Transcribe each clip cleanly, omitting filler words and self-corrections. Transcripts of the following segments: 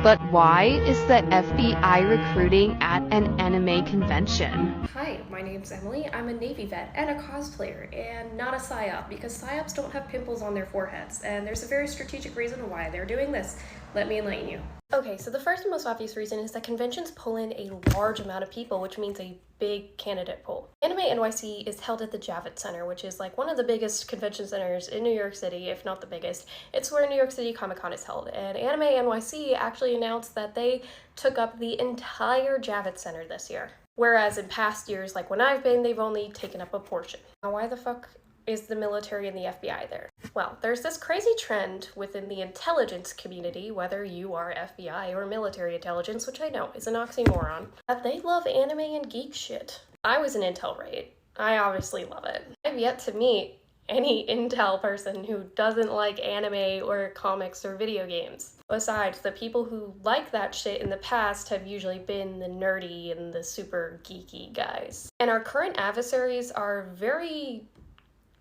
But why is the FBI recruiting at an anime convention? Hi, my name's Emily. I'm a Navy vet and a cosplayer, and not a PSYOP, because PSYOPs don't have pimples on their foreheads, and there's a very strategic reason why they're doing this. Let me enlighten you. Okay, so the first and most obvious reason is that conventions pull in a large amount of people, which means a big candidate pool. Anime NYC is held at the Javits Center, which is like one of the biggest convention centers in New York City, if not the biggest. It's where New York City Comic Con is held, and Anime NYC actually announced that they took up the entire Javits Center this year. Whereas in past years, like when I've been, they've only taken up a portion. Now, why the fuck is the military and the FBI there? Well, there's this crazy trend within the intelligence community, whether you are FBI or military intelligence, which I know is an oxymoron, that they love anime and geek shit. I was an intel raid. I obviously love it. I've yet to meet any intel person who doesn't like anime or comics or video games. Besides, the people who like that shit in the past have usually been the nerdy and the super geeky guys. And our current adversaries are very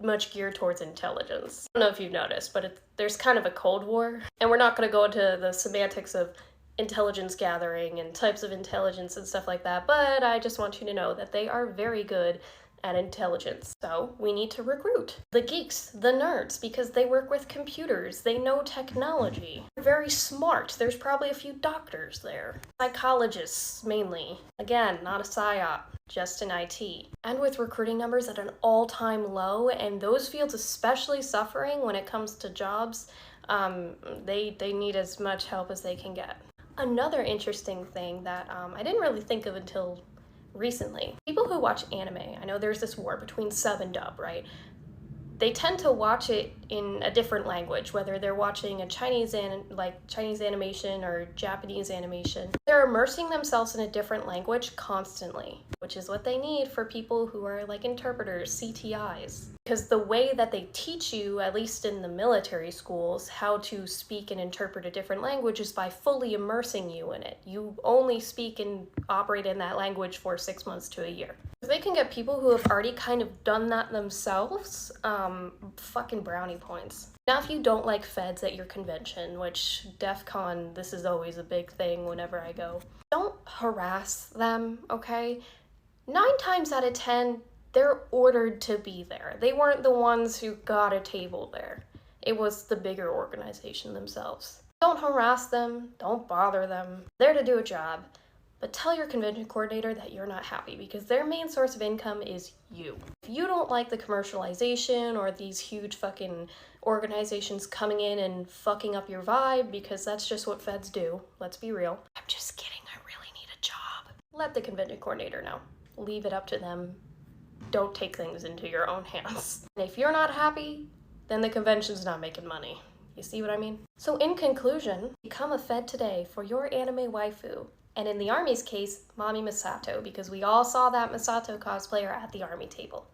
much geared towards intelligence. I don't know if you've noticed, but there's kind of a Cold War. And we're not going to go into the semantics of intelligence gathering and types of intelligence and stuff like that, but I just want you to know that they are very good at intelligence. So we need to recruit the geeks, the nerds, because they work with computers, they know technology. They're very smart. There's probably a few doctors there. Psychologists, mainly. Again, not a PSYOP, just in IT. And with recruiting numbers at an all-time low, and those fields especially suffering when it comes to jobs, they need as much help as they can get. Another interesting thing that I didn't really think of until recently. People who watch anime, I know there's this war between sub and dub, right? They tend to watch it in a different language, whether they're watching a Chinese animation or Japanese animation. They're immersing themselves in a different language constantly, which is what they need for people who are like interpreters, CTIs. Because the way that they teach you, at least in the military schools, how to speak and interpret a different language is by fully immersing you in it. You only speak and operate in that language for 6 months to a year. If they can get people who have already kind of done that themselves, fucking brownie points. Now, if you don't like feds at your convention, which DEF CON, this is always a big thing whenever I go, don't harass them, okay? 9 times out of 10, they're ordered to be there. They weren't the ones who got a table there. It was the bigger organization themselves. Don't harass them, don't bother them. They're to do a job. But tell your convention coordinator that you're not happy, because their main source of income is you. If you don't like the commercialization or these huge fucking organizations coming in and fucking up your vibe, because that's just what feds do, let's be real. I'm just kidding, I really need a job. Let the convention coordinator know. Leave it up to them. Don't take things into your own hands. And if you're not happy, then the convention's not making money. You see what I mean? So in conclusion, become a fed today for your anime waifu. And in the Army's case, Mommy Misato, because we all saw that Misato cosplayer at the Army table.